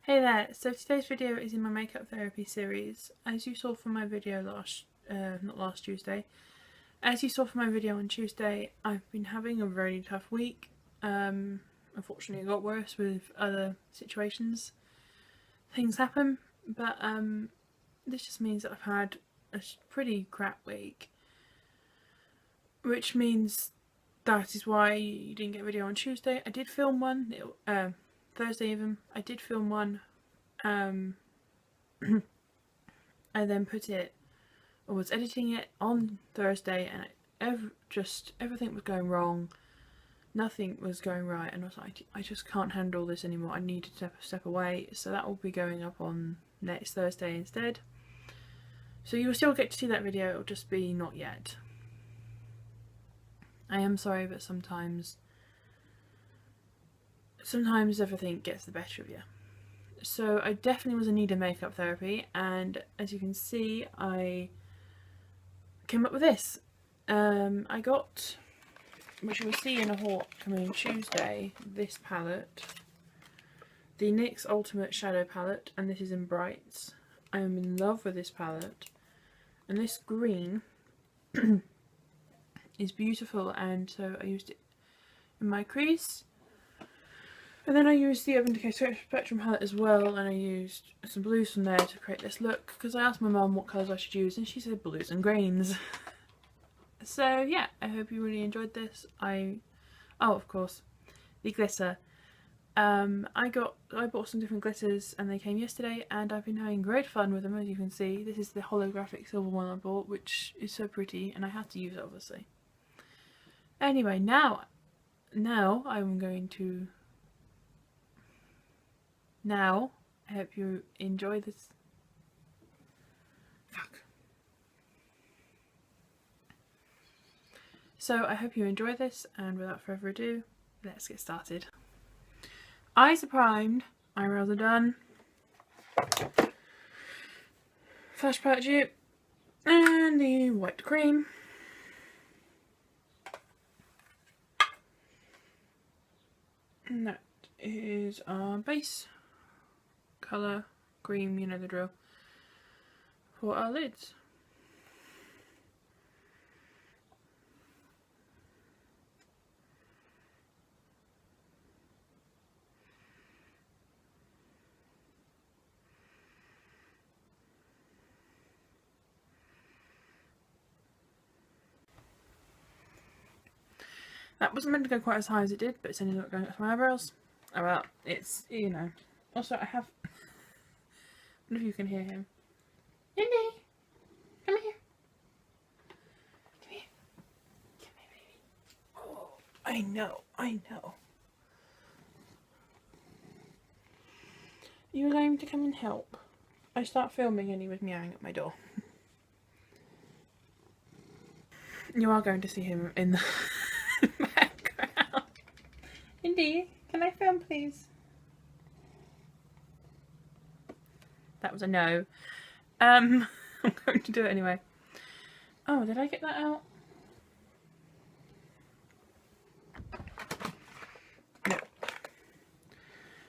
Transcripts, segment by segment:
Hey there, so today's video is in my makeup therapy series. As you saw from my video not last Tuesday, as you saw from my video on Tuesday, I've been having a really tough week. Unfortunately it got worse with other situations. Things happen, but this just means that I've had a pretty crap week. Which means that is why you didn't get a video on Tuesday. I did film one, Thursday even. I did film one. I then put it, or was editing it on Thursday, and everything was going wrong. Nothing was going right, and I was like, I just can't handle this anymore. I need to step away. So that will be going up on next Thursday instead. So you will still get to see that video. It'll just be not yet. I am sorry, but sometimes everything gets the better of you. So I definitely was in need of makeup therapy, and as you can see, I came up with this. I got, which you will see in a haul coming Tuesday, this palette, the NYX Ultimate Shadow Palette, and this is in Brights. I am in love with this palette, and this green is beautiful, and so I used it in my crease. And then I used the Decay Spectrum palette as well, and I used some blues from there to create this look, because I asked my mum what colours I should use and she said blues and greens. So yeah, I hope you really enjoyed this. Oh, of course, the glitter. I bought some different glitters and they came yesterday, and I've been having great fun with them, as you can see. This is the holographic silver one I bought, which is so pretty, and I had to use it obviously. Anyway, now I'm going to... Now, I hope you enjoy this. So I hope you enjoy this, and without further ado, let's get started. Eyes are primed, eyebrows are done. Flash palette dupe, and the white cream. And that is our base colour, cream, you know the drill, for our lids. That wasn't meant to go quite as high as it did, but it's ended up going up to my eyebrows. Oh well, it's, you know. Also, I have... I wonder if you can hear him. Indy! Come here! Come here! Come here, baby. Oh, I know. You were going to come and help. I start filming and he was meowing at my door. You are going to see him in the background. Indy, can I film please? That was a no. I'm going to do it anyway. Oh, did I get that out? No.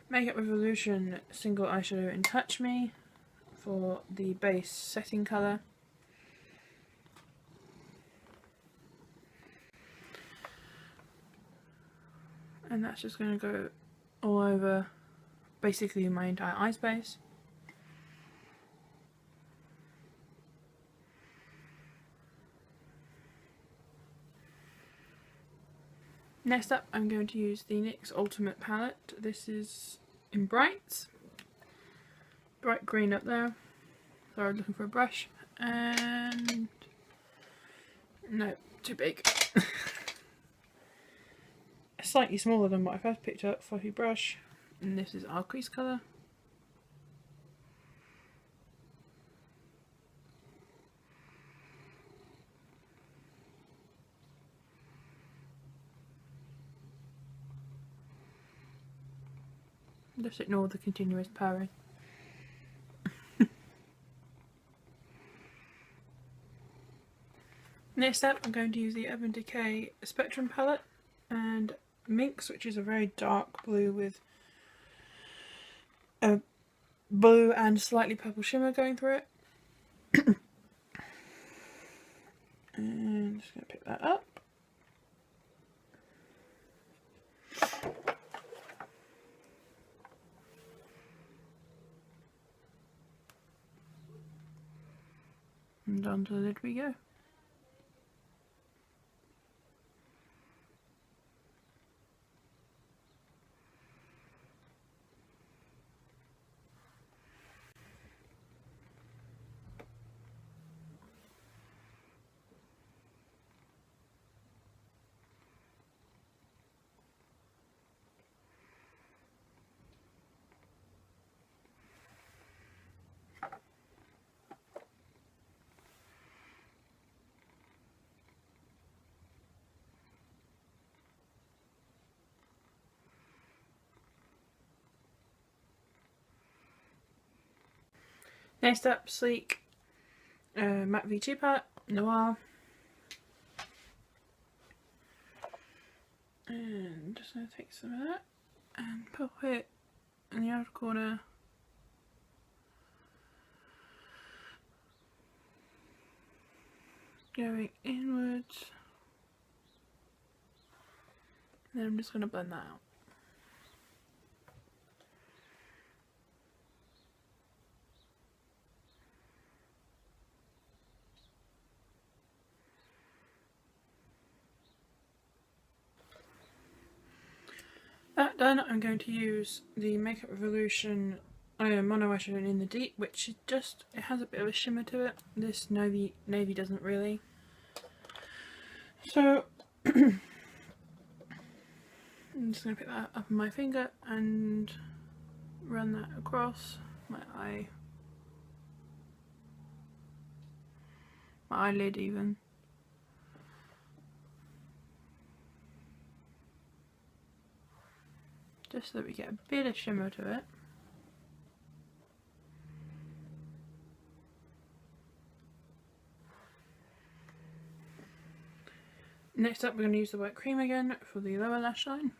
Makeup Revolution single eyeshadow in Touch Me for the base setting colour. And that's just going to go all over basically my entire eye space. Next up, I'm going to use the NYX Ultimate palette. This is in Brights. Bright green up there. Sorry, I'm looking for a brush. And... no, too big. Slightly smaller than what I first picked up, fluffy brush. And this is our crease colour. Just ignore the continuous purring. Next up, I'm going to use the Decay Spectrum palette and Minx, which is a very dark blue with a blue and slightly purple shimmer going through it. And just going to pick that up. And onto the lid we go. Next up, Sleek Matte V2 palette, Noir. And just going to take some of that and pop it in the outer corner. Going inwards. And then I'm just going to blend that out. That done, I'm going to use the Makeup Revolution Mono Eyeshadow in the Deep, which is just, it has a bit of a shimmer to it. This navy doesn't really. So, I'm just going to pick that up on my finger and run that across my eye. My eyelid even. Just so that we get a bit of shimmer to it. Next up, we're going to use the white cream again for the lower lash line.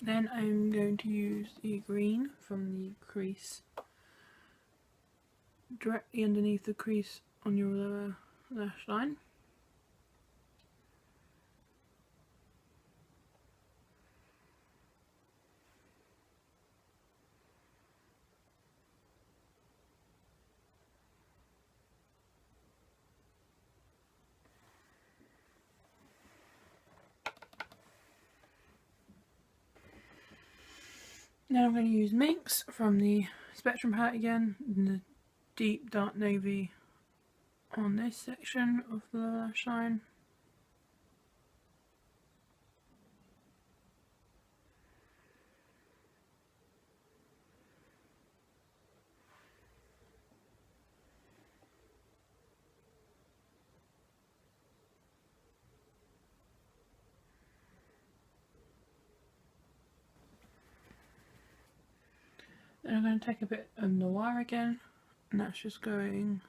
Then I'm going to use the green from the crease directly underneath the crease on your lower lash line. Now I'm going to use Minx from the Spectrum palette again, in the deep dark navy on this section of the lower lash line. Then I'm going to take a bit of Noir again, and that's just going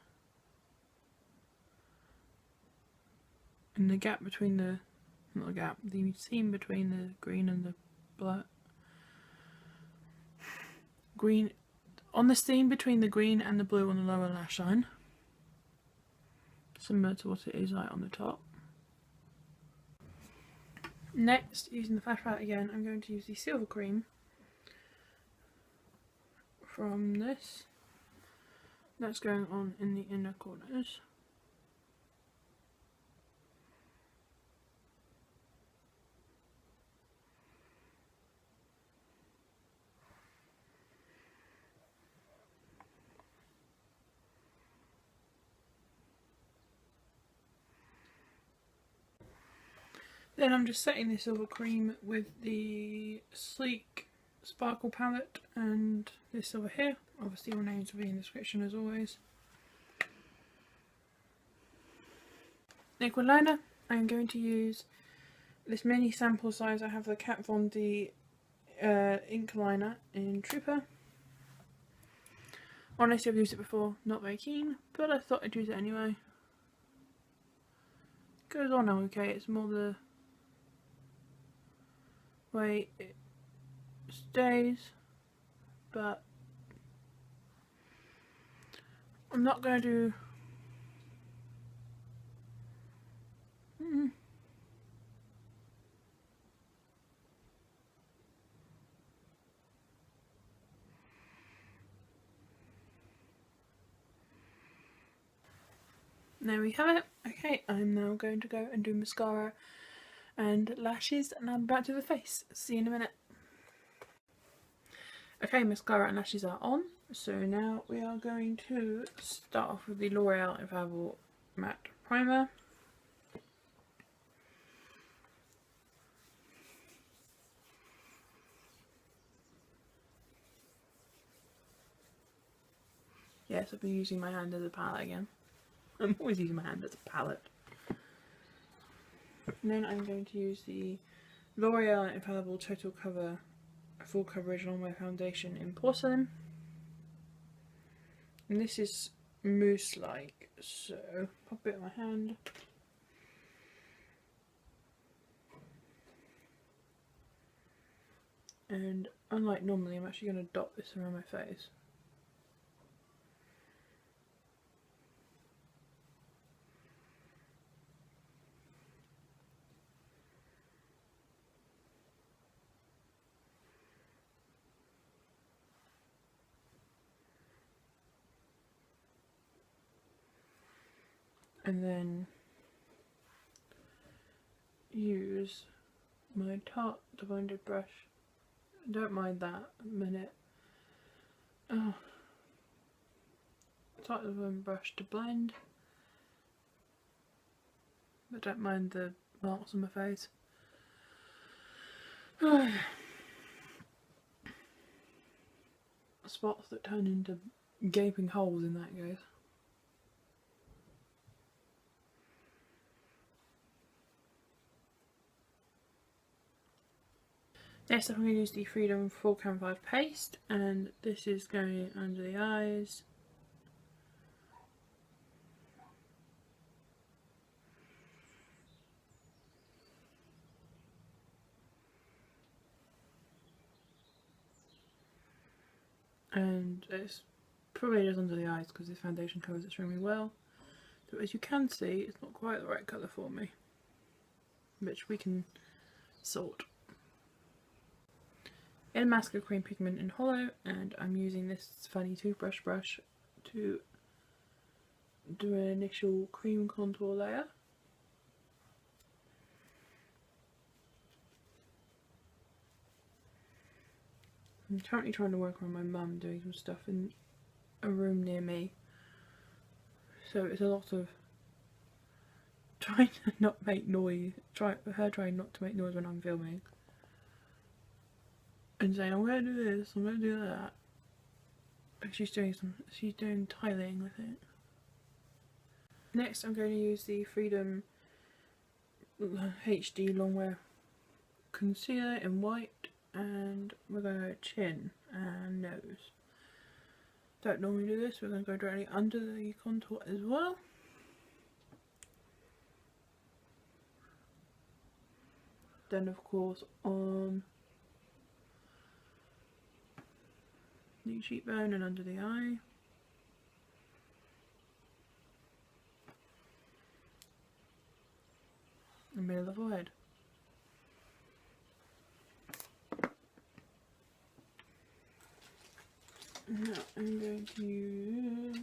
in the gap between the, not the gap, the seam between the green and the black. Green, on the seam between the green and the blue on the lower lash line. Similar to what it is like on the top. Next, using the Flash palette again, I'm going to use the Silver Cream from this. That's going on in the inner corners. Then I'm just setting the Silver Cream with the Sleek Sparkle palette, and this over here. Obviously all names will be in the description as always. Liquid liner. I'm going to use this mini sample size. I have the Kat Von D ink liner in Trooper. Honestly, I've used it before, not very keen, but I thought I'd use it anyway. Goes on okay, it's more the way it stays, but I'm not going to do There we have it. Okay, I'm now going to go and do mascara and lashes, and I'll be back to the face. See you in a minute. Okay, mascara and lashes are on, so now we are going to start off with the Loreal Infallible Matte Primer. Yes, I've been using my hand as a palette again. I'm always using my hand as a palette. And then I'm going to use the L'Oreal Infallible Total Cover Full Coverage Longwear Foundation in Porcelain. And this is mousse-like, so pop it in my hand. And unlike normally, I'm actually going to dot this around my face. And then use my Tarte Divided brush. Don't mind that a minute. Oh, Tarte Divided brush to blend, but don't mind the marks on my face. Spots that turn into gaping holes in that case. Next up I'm going to use the Freedom Full Camouflage Paste, and this is going under the eyes. And it's probably just under the eyes because this foundation covers it extremely well. So as you can see, it's not quite the right colour for me, which we can sort. Illamasqua Cream Pigment in Holo, and I'm using this funny toothbrush brush to do an initial cream contour layer. I'm currently trying to work on my mum doing some stuff in a room near me, so it's a lot of trying to not make noise, her trying not to make noise when I'm filming. And saying, I'm going to do this, I'm going to do that. But she's doing tiling with it. Next I'm going to use the Freedom HD Longwear Concealer in white, and we're going to go chin and nose. Don't normally do this, we're going to go directly under the contour as well. Then of course on the cheekbone and under the eye. And middle of the forehead. Now I'm going to use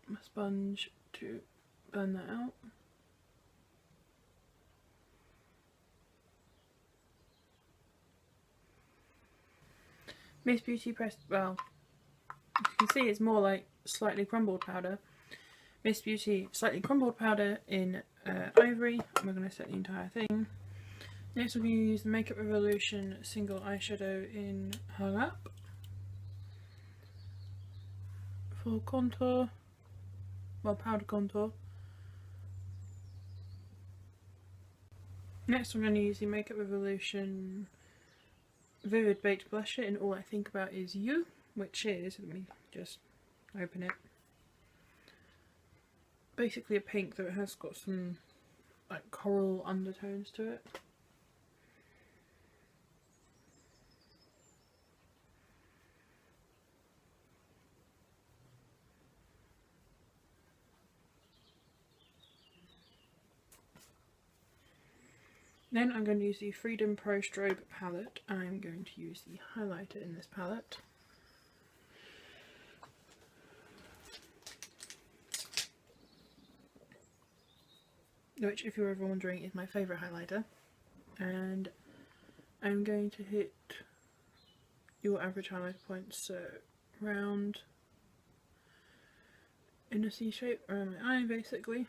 my sponge to blend that out. Miss Beauty pressed, well, you can see it's more like slightly crumbled powder. Miss Beauty slightly crumbled powder in Ivory. We're going to set the entire thing. Next we're going to use the Makeup Revolution single eyeshadow in Hung Up for contour, well, powder contour. Next I'm going to use the Makeup Revolution Vivid Baked Blusher in All I Think About Is You, which is, let me just open it, basically a pink though it has got some like coral undertones to it. Then I'm going to use the Freedom Pro Strobe palette. I'm going to use the highlighter in this palette. Which, if you're ever wondering, is my favourite highlighter. And I'm going to hit your average highlighter points, so round in a C shape around my eye basically.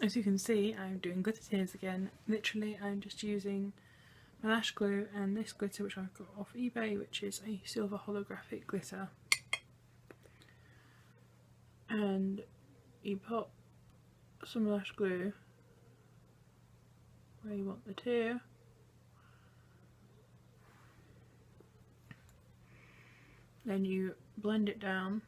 As you can see, I'm doing glitter tears again. Literally, I'm just using my lash glue and this glitter which I've got off eBay, which is a silver holographic glitter. And you pop some lash glue where you want the tear. Then you blend it down.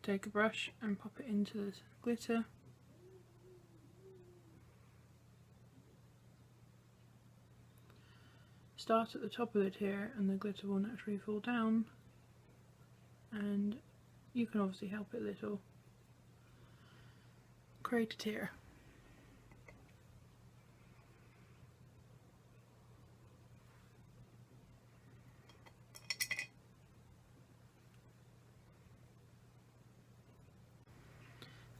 Take a brush and pop it into the glitter. Start at the top of the tear and the glitter will naturally fall down, and you can obviously help it a little. Create a tear.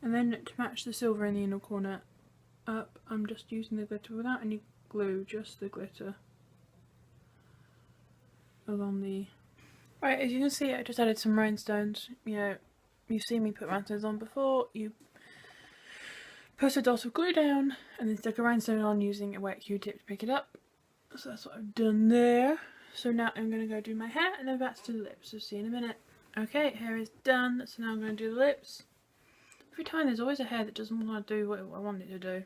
And then to match the silver in the inner corner up, I'm just using the glitter without any glue, just the glitter along the... Right, as you can see I just added some rhinestones. You know, you've seen me put rhinestones on before. You put a dot of glue down and then stick a rhinestone on using a wet Q-tip to pick it up. So that's what I've done there. So now I'm going to go do my hair and then back to the lips, so see you in a minute. Okay, hair is done, so now I'm going to do the lips. Every time there's always a hair that doesn't want to do what I want it to do.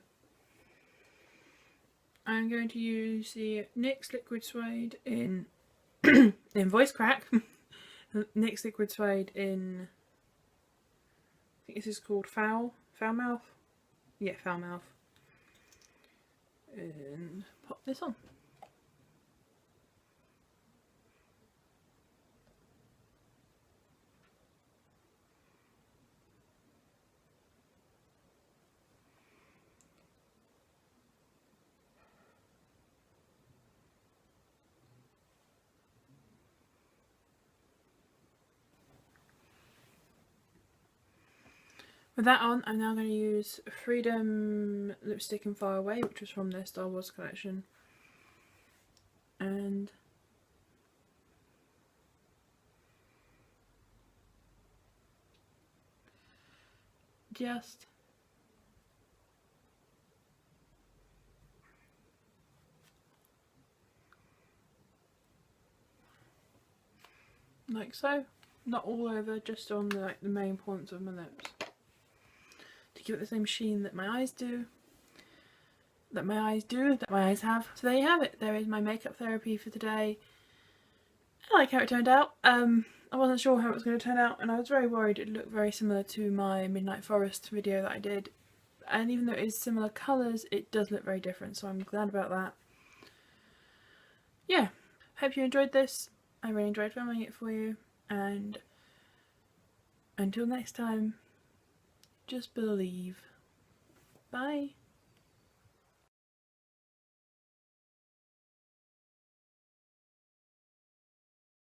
I'm going to use the NYX Liquid Suede in in Voice Crack. NYX Liquid Suede in, I think this is called Foul Mouth. Yeah, Foul Mouth. And pop this on. With that on, I'm now going to use Freedom Lipstick in Far Away, which was from their Star Wars collection. And just like so. Not all over, just on the main points of my lips. To give it the same sheen that my eyes do. That my eyes have. So there you have it. There is my makeup therapy for today. I like how it turned out. I wasn't sure how it was going to turn out, and I was very worried it looked very similar to my Midnight Forest video that I did. And even though it is similar colours, it does look very different, so I'm glad about that. Yeah, hope you enjoyed this. I really enjoyed filming it for you, and until next time, just believe. Bye.